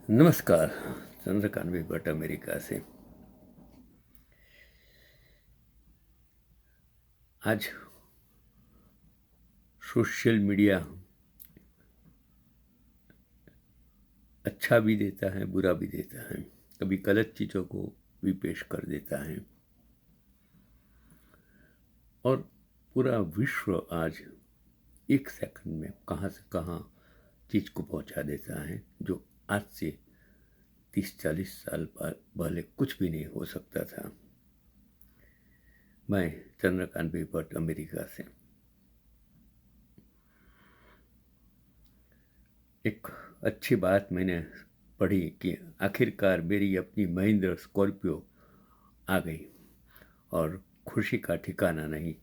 नमस्कार। चंद्रकांत भट्ट अमेरिका से। आज सोशल मीडिया अच्छा भी देता है, बुरा भी देता है। कभी गलत चीज़ों को भी पेश कर देता है और पूरा विश्व आज एक सेकंड में कहाँ से कहाँ चीज़ को पहुंचा देता है, जो आज से 30-40 साल पहले कुछ भी नहीं हो सकता था। मैं चंद्रकांत भट्ट अमेरिका से। एक अच्छी बात मैंने पढ़ी कि आखिरकार मेरी अपनी महिंद्रा स्कॉर्पियो आ गई और खुशी का ठिकाना नहीं।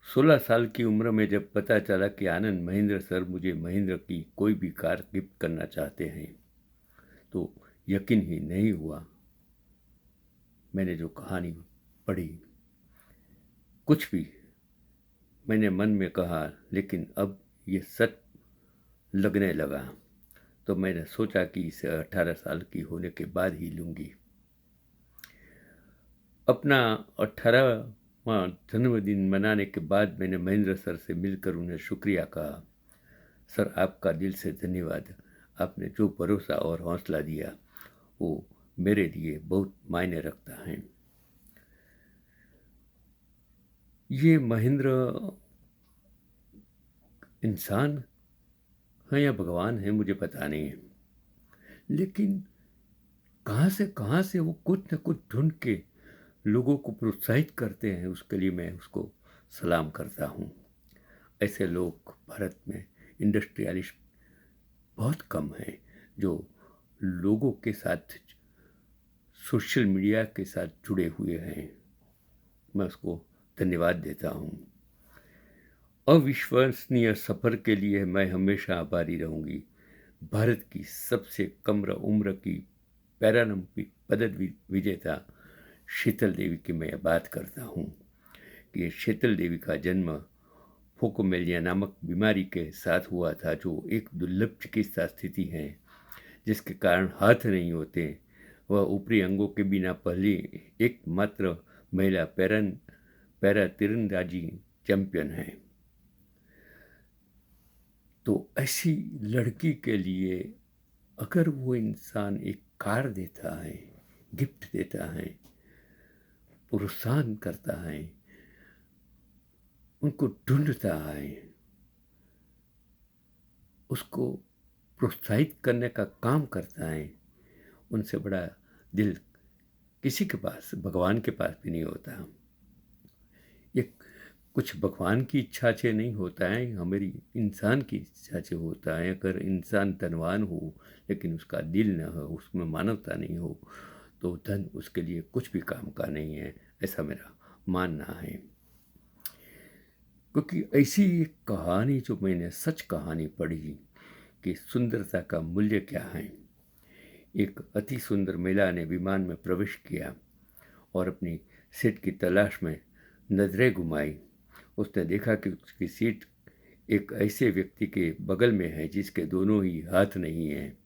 16 साल की उम्र में जब पता चला कि आनंद महिंद्रा सर मुझे महिंद्रा की कोई भी कार गिफ्ट करना चाहते हैं, तो यकीन ही नहीं हुआ। मैंने जो कहानी पढ़ी, कुछ भी मैंने मन में कहा, लेकिन अब ये सच लगने लगा। तो मैंने सोचा कि इसे 18 साल की होने के बाद ही लूँगी। अपना 18वां जन्मदिन मनाने के बाद मैंने महेंद्र सर से मिलकर उन्हें शुक्रिया कहा। सर, आपका दिल से धन्यवाद। आपने जो भरोसा और हौसला दिया वो मेरे लिए बहुत मायने रखता है। ये महेंद्र इंसान है या भगवान है मुझे पता नहीं है, लेकिन कहाँ से वो कुछ न कुछ ढूंढ के लोगों को प्रोत्साहित करते हैं। उसके लिए मैं उसको सलाम करता हूँ। ऐसे लोग भारत में इंडस्ट्रियलिस्ट बहुत कम हैं जो लोगों के साथ, सोशल मीडिया के साथ जुड़े हुए हैं। मैं उसको धन्यवाद देता हूँ। अविश्वसनीय सफ़र के लिए मैं हमेशा आभारी रहूँगी। भारत की सबसे कम उम्र की पैरालंपिक पदक विजेता शीतल देवी की मैं बात करता हूँ कि ये शीतल देवी का जन्म फोकोमेलिया नामक बीमारी के साथ हुआ था, जो एक दुर्लभ चिकित्सा स्थिति है जिसके कारण हाथ नहीं होते। वह ऊपरी अंगों के बिना पहली एकमात्र महिला पैरा तीरंदाजी चैंपियन है। तो ऐसी लड़की के लिए अगर वो इंसान एक कार देता है, गिफ्ट देता है, प्रोत्साहन करता है, उनको ढूंढता है, उसको प्रोत्साहित करने का काम करता है, उनसे बड़ा दिल किसी के पास, भगवान के पास भी नहीं होता। ये कुछ भगवान की इच्छा से नहीं होता है, हमारी इंसान की इच्छा से होता है। अगर इंसान धनवान हो लेकिन उसका दिल न हो, उसमें मानवता नहीं हो, तो धन उसके लिए कुछ भी काम का नहीं है, ऐसा मेरा मानना है। क्योंकि ऐसी एक कहानी जो मैंने सच कहानी पढ़ी कि सुंदरता का मूल्य क्या है। एक अति सुंदर महिला ने विमान में प्रवेश किया और अपनी सीट की तलाश में नजरें घुमाई। उसने देखा कि उसकी सीट एक ऐसे व्यक्ति के बगल में है जिसके दोनों ही हाथ नहीं हैं।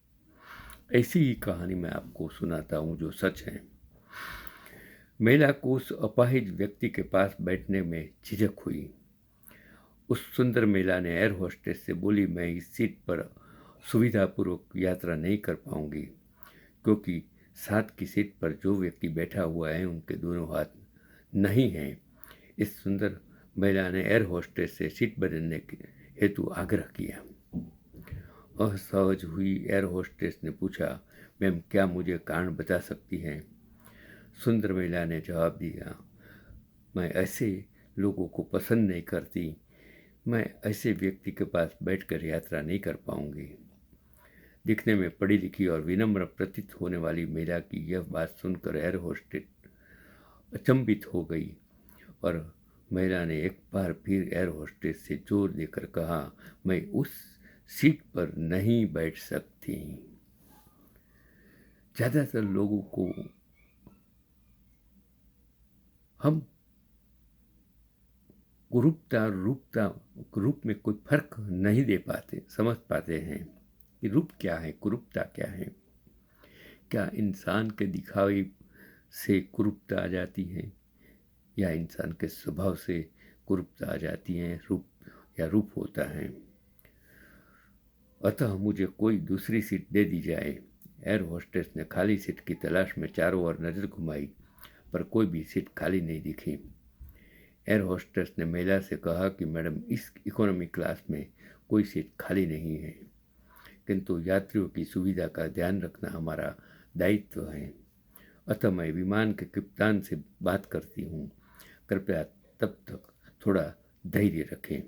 ऐसी ही कहानी मैं आपको सुनाता हूँ जो सच है। महिला को उस अपाहिज व्यक्ति के पास बैठने में झिझक हुई। उस सुंदर महिला ने एयर होस्टेस से बोली, मैं इस सीट पर सुविधापूर्वक यात्रा नहीं कर पाऊंगी, क्योंकि साथ की सीट पर जो व्यक्ति बैठा हुआ है उनके दोनों हाथ नहीं हैं। इस सुंदर महिला ने एयर होस्टेस से सीट बदलने के हेतु आग्रह किया। असहज हुई एयर होस्टेस ने पूछा, मैम, क्या मुझे कारण बता सकती हैं? सुंदर महिला ने जवाब दिया, मैं ऐसे लोगों को पसंद नहीं करती। मैं ऐसे व्यक्ति के पास बैठकर यात्रा नहीं कर पाऊंगी। दिखने में पढ़ी लिखी और विनम्र प्रतीत होने वाली महिला की यह बात सुनकर एयर होस्टेस अचंभित हो गई और महिला ने एक बार फिर एयर होस्टेस से जोर देकर कहा, मैं उस सीट पर नहीं बैठ सकती। ज़्यादातर लोगों को हम रूप में कोई फर्क नहीं दे पाते, समझ पाते हैं। कि रूप क्या है, कुरूपता क्या है। क्या इंसान के दिखावे से कुरूपता आ जाती है, या इंसान के स्वभाव से कुरूपता आ जाती है, रूप होता है। अतः मुझे कोई दूसरी सीट दे दी जाए। एयर होस्टेस ने खाली सीट की तलाश में चारों ओर नजर घुमाई, पर कोई भी सीट खाली नहीं दिखी। एयर होस्टेस ने महिला से कहा कि मैडम, इस इकोनॉमी क्लास में कोई सीट खाली नहीं है, किंतु यात्रियों की सुविधा का ध्यान रखना हमारा दायित्व है। अतः मैं विमान के कप्तान से बात करती हूँ, कृपया तब तक थोड़ा धैर्य रखें।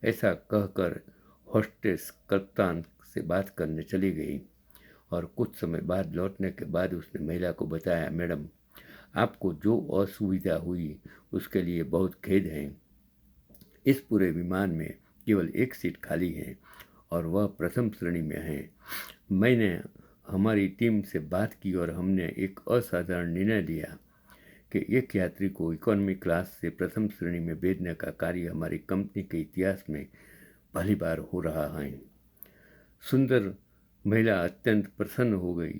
ऐसा कहकर होस्टेस कप्तान से बात करने चली गई, और कुछ समय बाद लौटने के बाद उसने महिला को बताया, मैडम, आपको जो असुविधा हुई उसके लिए बहुत खेद है। इस पूरे विमान में केवल एक सीट खाली है, और वह प्रथम श्रेणी में है। मैंने हमारी टीम से बात की और हमने एक असाधारण निर्णय लिया कि एक यात्री को इकोनॉमी क्लास से प्रथम श्रेणी में भेजने का कार्य हमारी कंपनी के इतिहास में पहली बार हो रहा है। सुंदर महिला अत्यंत प्रसन्न हो गई,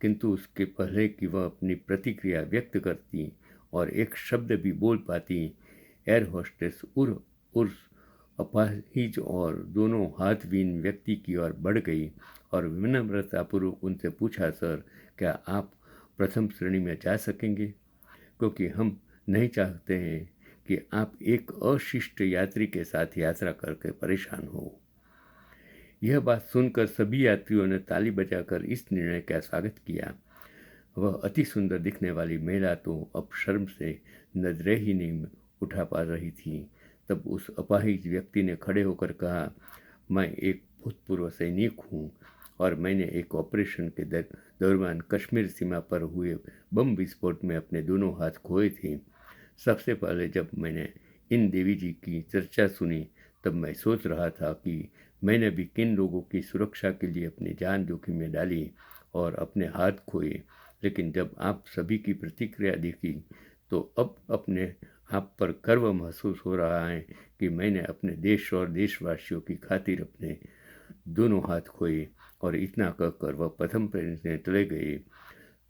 किंतु उसके पहले कि वह अपनी प्रतिक्रिया व्यक्त करती और एक शब्द भी बोल पाती, एयर होस्टेस उर्स अपाहिज और दोनों हाथवीन व्यक्ति की ओर बढ़ गई और विनम्रतापूर्वक उनसे पूछा, सर, क्या आप प्रथम श्रेणी में जा सकेंगे, क्योंकि हम नहीं चाहते हैं कि आप एक अशिष्ट यात्री के साथ यात्रा करके परेशान हो। यह बात सुनकर सभी यात्रियों ने ताली बजाकर इस निर्णय का स्वागत किया। वह अति सुंदर दिखने वाली महिला तो अब शर्म से नजरें ही नहीं उठा पा रही थी। तब उस अपाहिज व्यक्ति ने खड़े होकर कहा, मैं एक भूतपूर्व सैनिक हूँ और मैंने एक ऑपरेशन के दौरान कश्मीर सीमा पर हुए बम विस्फोट में अपने दोनों हाथ खोए थे। सबसे पहले जब मैंने इन देवी जी की चर्चा सुनी, तब मैं सोच रहा था कि मैंने भी किन लोगों की सुरक्षा के लिए अपनी जान जोखिम में डाली और अपने हाथ खोए, लेकिन जब आप सभी की प्रतिक्रिया देखी तो अब अपने आप पर गर्व महसूस हो रहा है कि मैंने अपने देश और देशवासियों की खातिर अपने दोनों हाथ खोए। और इतना कहकर वह प्रथम श्रेणी चले गए।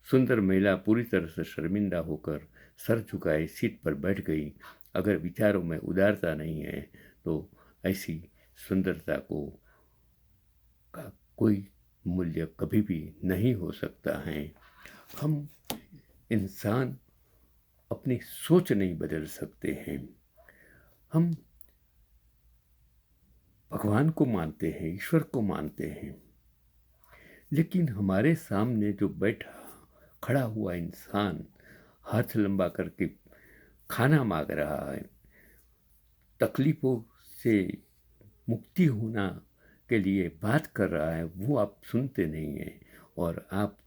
सुंदर महिला पूरी तरह से शर्मिंदा होकर सर झुकाए सीट पर बैठ गई। अगर विचारों में उदारता नहीं है तो ऐसी सुंदरता का कोई मूल्य कभी भी नहीं हो सकता है। हम इंसान अपनी सोच नहीं बदल सकते हैं। हम भगवान को मानते हैं, ईश्वर को मानते हैं, लेकिन हमारे सामने जो खड़ा हुआ इंसान हाथ लंबा करके खाना मांग रहा है, तकलीफों से मुक्ति होना के लिए बात कर रहा है, वो आप सुनते नहीं हैं और आप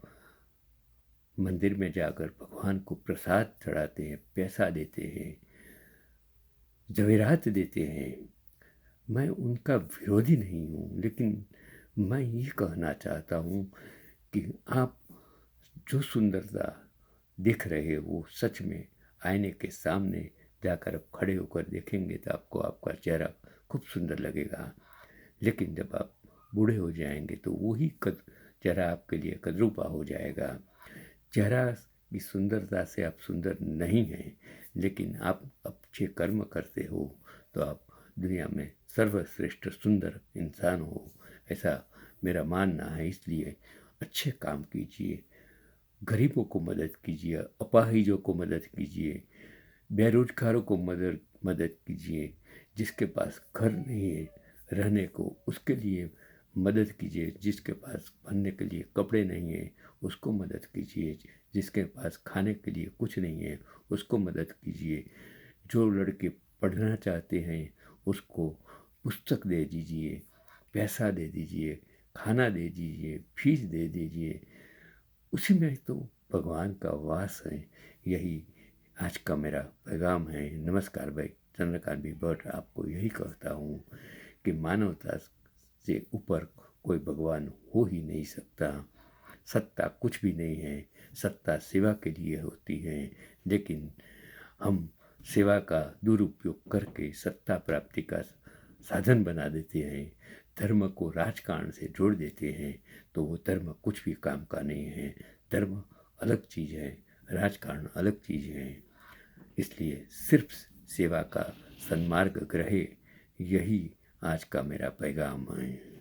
मंदिर में जाकर भगवान को प्रसाद चढ़ाते हैं, पैसा देते हैं, जवेरात देते हैं। मैं उनका विरोधी नहीं हूँ, लेकिन मैं ये कहना चाहता हूँ कि आप जो सुंदरता दिख रहे हो, सच में आईने के सामने जाकर आप खड़े होकर देखेंगे तो आपको आपका चेहरा खूब सुंदर लगेगा। लेकिन जब आप बूढ़े हो जाएंगे तो वही चेहरा आपके लिए कदरूपा हो जाएगा। चेहरा की सुंदरता से आप सुंदर नहीं हैं, लेकिन आप अच्छे कर्म करते हो तो आप दुनिया में सर्वश्रेष्ठ सुंदर इंसान हो, ऐसा मेरा मानना है। इसलिए अच्छे काम कीजिए, गरीबों को मदद कीजिए, अपाहिजों को मदद कीजिए, बेरोजगारों को मदद कीजिए, जिसके पास घर नहीं है रहने को उसके लिए मदद कीजिए, जिसके पास पहनने के लिए कपड़े नहीं है उसको मदद कीजिए, जिसके पास खाने के लिए कुछ नहीं है उसको मदद कीजिए। जो लड़के पढ़ना चाहते हैं उसको पुस्तक दे दीजिए, पैसा दे दीजिए, खाना दे दीजिए, फीस दे दीजिए। उसी में तो भगवान का वास है। यही आज का मेरा पैगाम है। नमस्कार भाई, चंद्रकांत भी भट्ट आपको यही कहता हूँ कि मानवता से ऊपर कोई भगवान हो ही नहीं सकता। सत्ता कुछ भी नहीं है, सत्ता सेवा के लिए होती है, लेकिन हम सेवा का दुरुपयोग करके सत्ता प्राप्ति का साधन बना देते हैं। धर्म को राजकारण से जोड़ देते हैं तो वो धर्म कुछ भी काम का नहीं है। धर्म अलग चीज़ है, राजकारण अलग चीज़ है। इसलिए सिर्फ सेवा का सन्मार्ग ग्रहे, यही आज का मेरा पैगाम है।